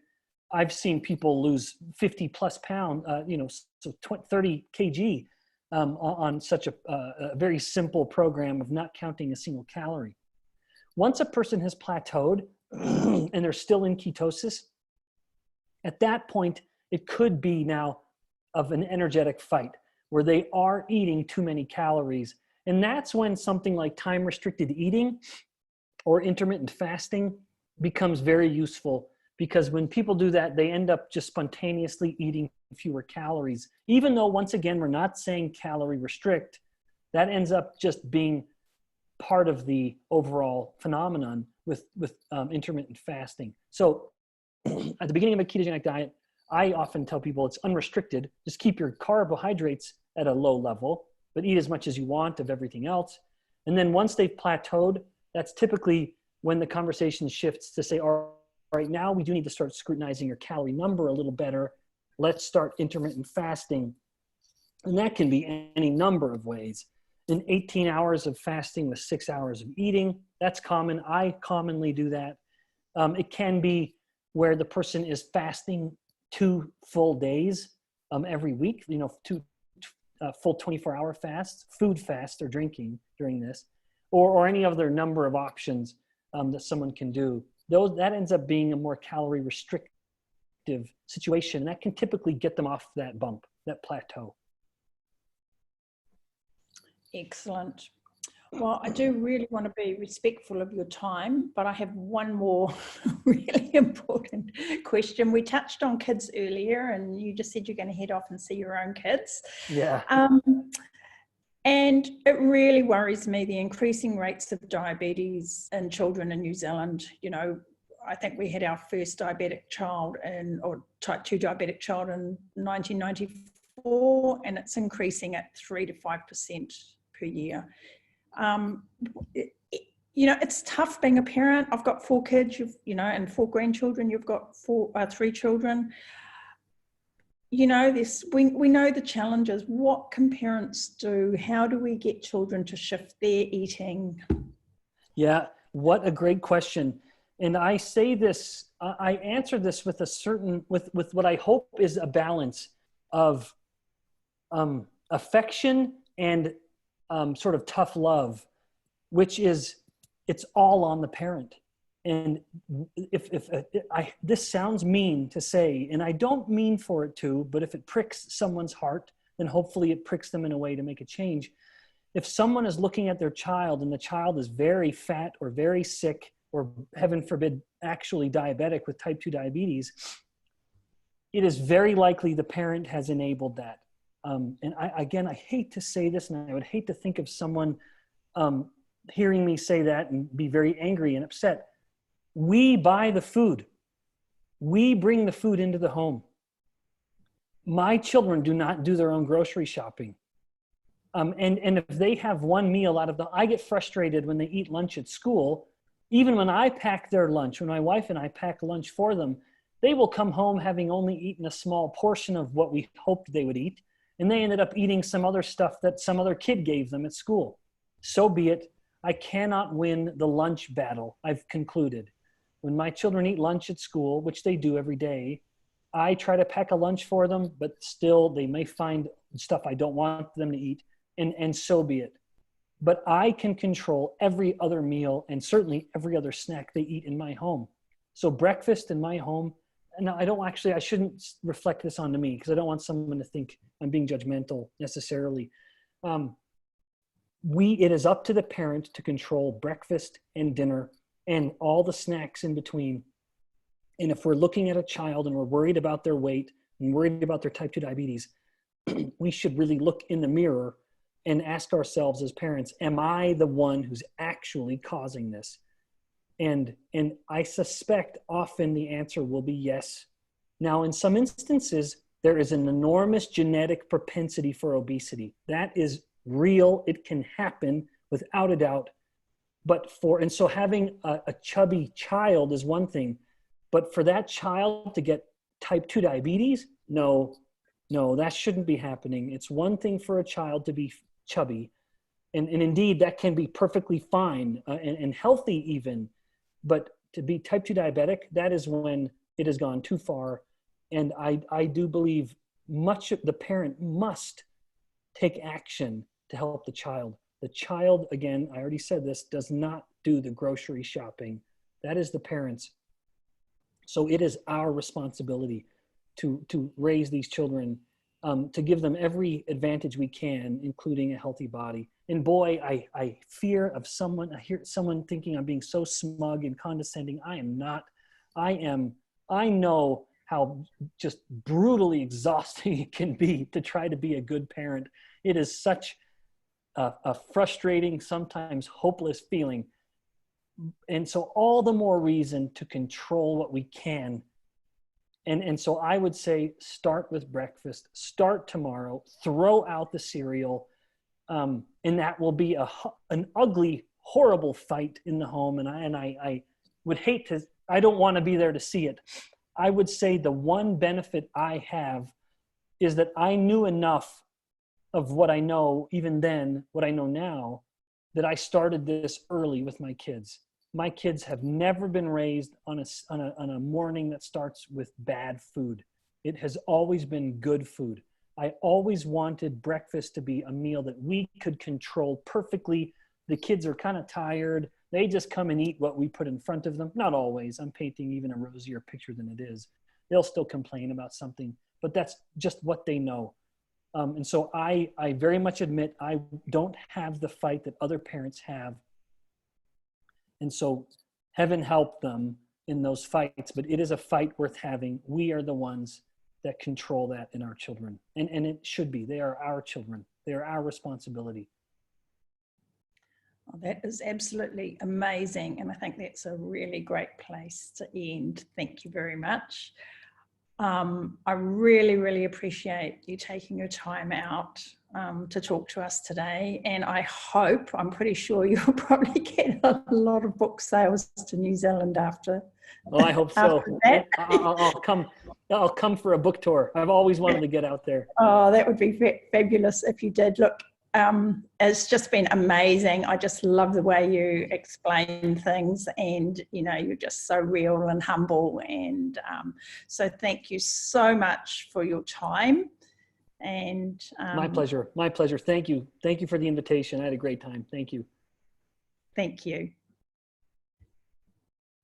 I've seen people lose 50 plus pounds, so 30 kg on such a very simple program of not counting a single calorie. Once a person has plateaued and they're still in ketosis, at that point, it could be now of an energetic fight where they are eating too many calories. And that's when something like time-restricted eating or intermittent fasting becomes very useful, because when people do that, they end up just spontaneously eating fewer calories. Even though, once again, we're not saying calorie restrict, that ends up just being part of the overall phenomenon with intermittent fasting. So at the beginning of a ketogenic diet, I often tell people it's unrestricted. Just keep your carbohydrates at a low level, but eat as much as you want of everything else. And then once they've plateaued, that's typically when the conversation shifts to say, all right, now we do need to start scrutinizing your calorie number a little better. Let's start intermittent fasting. And that can be any number of ways. In 18 hours of fasting with 6 hours of eating, that's common. I commonly do that. It can be where the person is fasting 2 full days every week, two full 24-hour fasts, food fast or drinking during this, or any other number of options that someone can do. That ends up being a more calorie restrictive situation. And that can typically get them off that bump, that plateau. Excellent. Well, I do really want to be respectful of your time, but I have one more really important question. We touched on kids earlier, and you just said you're going to head off and see your own kids. Yeah. And it really worries me, the increasing rates of diabetes in children in New Zealand. I think we had our first diabetic child or type 2 diabetic child in 1994, and it's increasing at 3 to 5% per year. It's tough being a parent. I've got 4 kids, and 4 grandchildren. You've got 3 children. We know the challenges. What can parents do? How do we get children to shift their eating? Yeah, what a great question. And I say this, I answer this with with what I hope is a balance of affection and sort of tough love, which is, it's all on the parent. And this sounds mean to say, and I don't mean for it to, but if it pricks someone's heart, then hopefully it pricks them in a way to make a change. If someone is looking at their child and the child is very fat or very sick, or heaven forbid, actually diabetic with type 2 diabetes, it is very likely the parent has enabled that. And I hate to say this, and I would hate to think of someone hearing me say that and be very angry and upset. We buy the food. We bring the food into the home. My children do not do their own grocery shopping. And if they have one meal out of I get frustrated when they eat lunch at school. Even when I pack their lunch, when my wife and I pack lunch for them, they will come home having only eaten a small portion of what we hoped they would eat. And they ended up eating some other stuff that some other kid gave them at school. So be it. I cannot win the lunch battle, I've concluded. When my children eat lunch at school, which they do every day, I try to pack a lunch for them, but still they may find stuff I don't want them to eat, and so be it. But I can control every other meal and certainly every other snack they eat in my home. So breakfast in my home, and I shouldn't reflect this onto me because I don't want someone to think I'm being judgmental necessarily. It is up to the parent to control breakfast and dinner and all the snacks in between. And if we're looking at a child and we're worried about their weight and worried about their type 2 diabetes, we should really look in the mirror and ask ourselves as parents, am I the one who's actually causing this? And I suspect often the answer will be yes. Now, in some instances, there is an enormous genetic propensity for obesity. That is real. It can happen without a doubt. And so having a chubby child is one thing, but for that child to get type 2 diabetes, no, that shouldn't be happening. It's one thing for a child to be chubby. And indeed, that can be perfectly fine and healthy even. But to be type 2 diabetic, that is when it has gone too far. And I do believe much of the parent must take action to help the child. The child, again, I already said this, does not do the grocery shopping. That is the parents. So it is our responsibility to raise these children, to give them every advantage we can, including a healthy body. And boy, I hear someone thinking I'm being so smug and condescending. I am not. I know how just brutally exhausting it can be to try to be a good parent. It is such a frustrating, sometimes hopeless feeling. And so all the more reason to control what we can. And so I would say start with breakfast, start tomorrow, throw out the cereal. And that will be an ugly, horrible fight in the home. And I would hate to, I don't want to be there to see it. I would say the one benefit I have is that I knew enough of what I know, even then, what I know now, that I started this early with my kids. My kids have never been raised on a morning that starts with bad food. It has always been good food. I always wanted breakfast to be a meal that we could control perfectly. The kids are kind of tired. They just come and eat what we put in front of them. Not always. I'm painting even a rosier picture than it is. They'll still complain about something, but that's just what they know. And so I very much admit I don't have the fight that other parents have. And so heaven help them in those fights, but it is a fight worth having. We are the ones that control that in our children. And it should be. They are our children. They are our responsibility. Oh, that is absolutely amazing. And I think that's a really great place to end. Thank you very much. I really, really appreciate you taking your time out to talk to us today. And I'm pretty sure you'll probably get a lot of book sales to New Zealand after. Well, I hope so. I'll come for a book tour. I've always wanted to get out there. Oh, that would be fabulous if you did. Look, it's just been amazing. I just love the way you explain things, and you're just so real and humble, and so thank you so much for your time. And my pleasure. Thank you for the invitation. I had a great time. Thank you. Thank you.